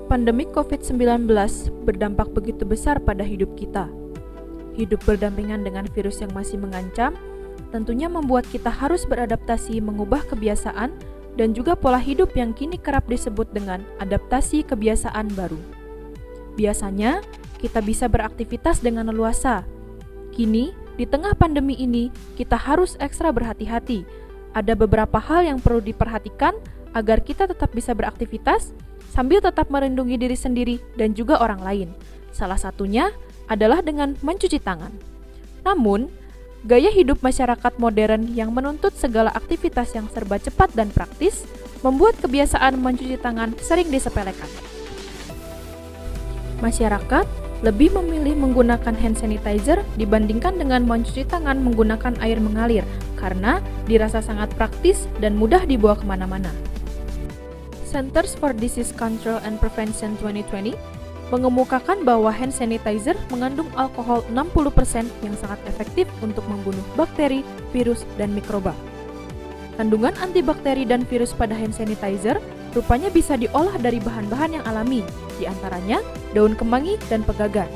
Pandemi COVID-19 berdampak begitu besar pada hidup kita. Hidup berdampingan dengan virus yang masih mengancam, tentunya membuat kita harus beradaptasi mengubah kebiasaan dan juga pola hidup yang kini kerap disebut dengan adaptasi kebiasaan baru. Biasanya, kita bisa beraktivitas dengan leluasa. Kini, di tengah pandemi ini, kita harus ekstra berhati-hati. Ada beberapa hal yang perlu diperhatikan agar kita tetap bisa beraktivitas sambil tetap melindungi diri sendiri dan juga orang lain. Salah satunya adalah dengan mencuci tangan. Namun, gaya hidup masyarakat modern yang menuntut segala aktivitas yang serba cepat dan praktis membuat kebiasaan mencuci tangan sering disepelekan. Masyarakat lebih memilih menggunakan hand sanitizer dibandingkan dengan mencuci tangan menggunakan air mengalir karena dirasa sangat praktis dan mudah dibawa kemana-mana. Centers for Disease Control and Prevention 2020 mengemukakan bahwa hand sanitizer mengandung alkohol 60% yang sangat efektif untuk membunuh bakteri, virus, dan mikroba. Kandungan antibakteri dan virus pada hand sanitizer rupanya bisa diolah dari bahan-bahan yang alami, di antaranya daun kemangi dan pegagan.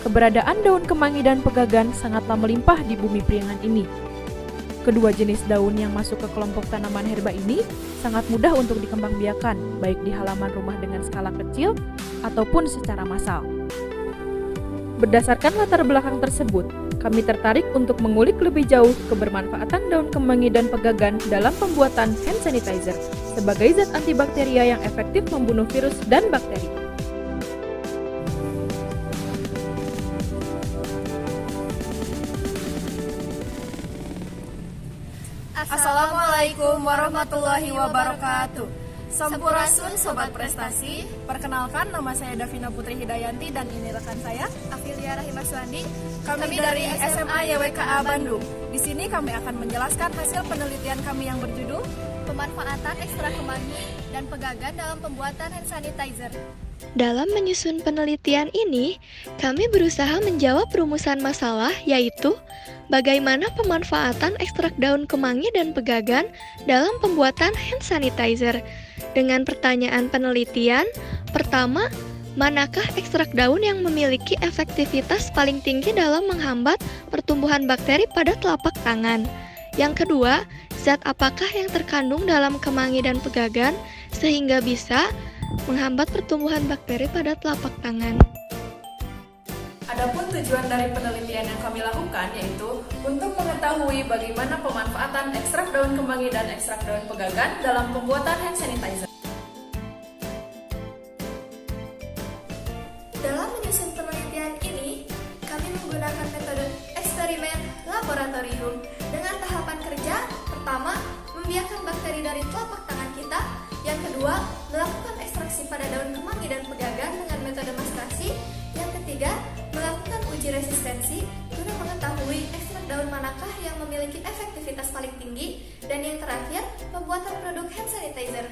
Keberadaan daun kemangi dan pegagan sangatlah melimpah di bumi Priangan ini. Kedua jenis daun yang masuk ke kelompok tanaman herba ini sangat mudah untuk dikembangbiakan, baik di halaman rumah dengan skala kecil ataupun secara massal. Berdasarkan latar belakang tersebut, kami tertarik untuk mengulik lebih jauh kebermanfaatan daun kemangi dan pegagan dalam pembuatan hand sanitizer sebagai zat antibakteria yang efektif membunuh virus dan bakteri. Assalamualaikum warahmatullahi wabarakatuh. Sampurasun Sobat Prestasi. Perkenalkan, nama saya Davina Putri Hidayanti dan ini rekan saya Afilia Rahimaswandi. Kami dari SMA YWKA Bandung. Di sini kami akan menjelaskan hasil penelitian kami yang berjudul Pemanfaatan ekstrak kemangi dan pegagan dalam pembuatan hand sanitizer. Dalam menyusun penelitian ini, kami berusaha menjawab rumusan masalah, yaitu bagaimana pemanfaatan ekstrak daun kemangi dan pegagan dalam pembuatan hand sanitizer. Dengan pertanyaan penelitian, pertama, manakah ekstrak daun yang memiliki efektivitas paling tinggi dalam menghambat pertumbuhan bakteri pada telapak tangan? Yang kedua, zat apakah yang terkandung dalam kemangi dan pegagan sehingga bisa menghambat pertumbuhan bakteri pada telapak tangan? Adapun tujuan dari penelitian yang kami lakukan yaitu untuk mengetahui bagaimana pemanfaatan ekstrak daun kemangi dan ekstrak daun pegagan dalam pembuatan hand sanitizer. Dalam menyusun penelitian ini, kami menggunakan metode eksperimen laboratorium dengan tahapan kerja. Pertama, membiarkan bakteri dari telapak tangan kita. Yang kedua, melakukan ekstraksi pada daun kemangi dan pegagan dengan metode mastrasi. Yang ketiga, melakukan uji resistensi guna mengetahui ekstrak daun manakah yang memiliki efektivitas paling tinggi. Dan yang terakhir, pembuatan produk hand sanitizer.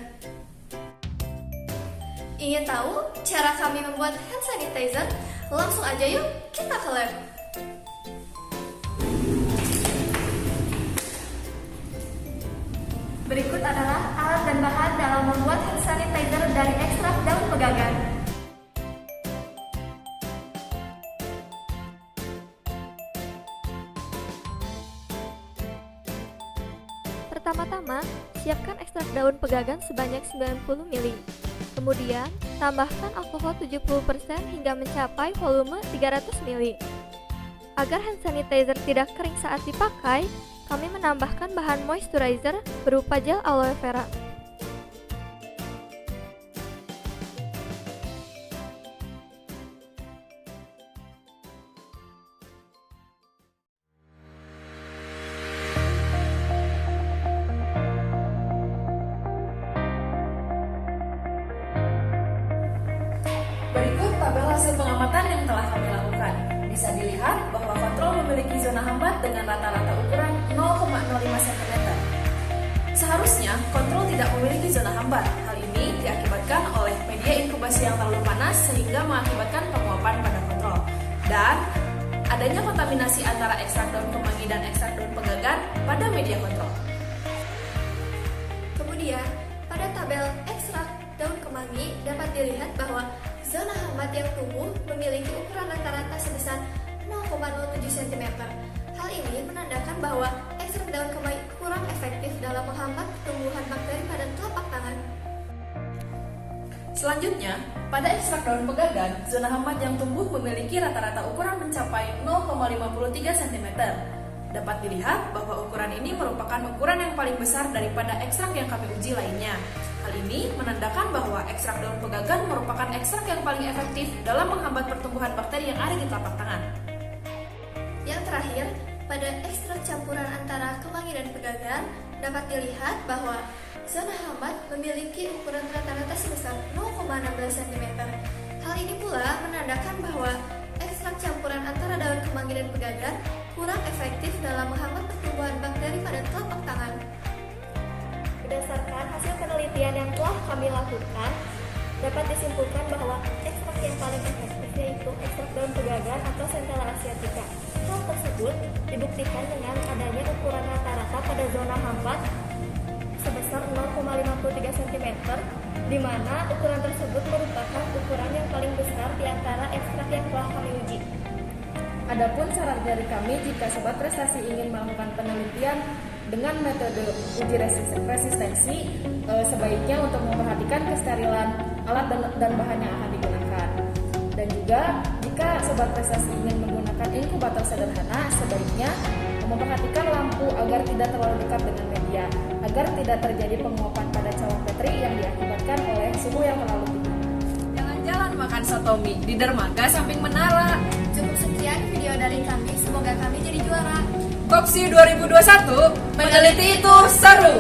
Ingin tahu cara kami membuat hand sanitizer? Langsung aja yuk, kita ke lab. Berikut adalah alat dan bahan dalam membuat hand sanitizer dari ekstrak daun pegagan. Pertama-tama, siapkan ekstrak daun pegagan sebanyak 90 ml. Kemudian, tambahkan alkohol 70% hingga mencapai volume 300 ml. Agar hand sanitizer tidak kering saat dipakai, kami menambahkan bahan moisturizer berupa gel aloe vera. Berikut tabel hasil pengamatan yang telah kami lakukan. Bisa dilihat bahwa kontrol memiliki zona hambat dengan rata-rata ukuran 0,05 cm. Seharusnya kontrol tidak memiliki zona hambat. Hal ini diakibatkan oleh media inkubasi yang terlalu panas sehingga mengakibatkan penguapan pada kontrol. Dan adanya kontaminasi antara ekstrak daun kemangi dan ekstrak daun pegagan pada media kontrol. Kemudian, pada tabel ekstrak daun kemangi dapat dilihat bahwa zona hambat yang tumbuh memiliki ukuran rata-rata sebesar 0,07 cm. Hal ini menandakan bahwa ekstrak daun kemangi kurang efektif dalam menghambat pertumbuhan bakteri pada telapak tangan. Selanjutnya, pada ekstrak daun pegagan, zona hambat yang tumbuh memiliki rata-rata ukuran mencapai 0,53 cm. Dapat dilihat bahwa ukuran ini merupakan ukuran yang paling besar daripada ekstrak yang kami uji lainnya. Hal ini menandakan bahwa ekstrak daun pegagan merupakan ekstrak yang paling efektif dalam menghambat pertumbuhan bakteri yang ada di telapak tangan. Yang terakhir, pada ekstrak campuran antara kemangi dan pegagan dapat dilihat bahwa zona hambat memiliki ukuran rata-rata sebesar 0,16 cm. Hal ini pula menandakan bahwa ekstrak campuran antara daun kemangi dan pegagan kurang efektif dalam menghambat pertumbuhan bakteri pada telapak tangan. Berdasarkan hasil penelitian yang telah kami lakukan, dapat disimpulkan bahwa ekstrak yang paling efektif yaitu ekstrak daun pegagan atau Centella asiatica. Hal tersebut dibuktikan dengan adanya ukuran rata-rata pada zona hambat sebesar 0,53 cm, di mana ukuran tersebut merupakan ukuran yang paling besar di antara ekstrak yang telah kami uji. Adapun saran dari kami jika sobat prestasi ingin melakukan penelitian dengan metode uji resistensi, sebaiknya untuk memperhatikan kesterilan alat dan bahan yang akan digunakan. Dan juga jika sobat prestasi ingin menggunakan inkubator sederhana, sebaiknya memperhatikan lampu agar tidak terlalu dekat dengan media, agar tidak terjadi penguapan pada cawang petri yang diakibatkan oleh suhu yang terlalu tinggi. Jalan makan soto mie di dermaga samping menara. Cukup sekian video dari kami, semoga kami jadi juara. Kopsi 2021, meneliti itu seru.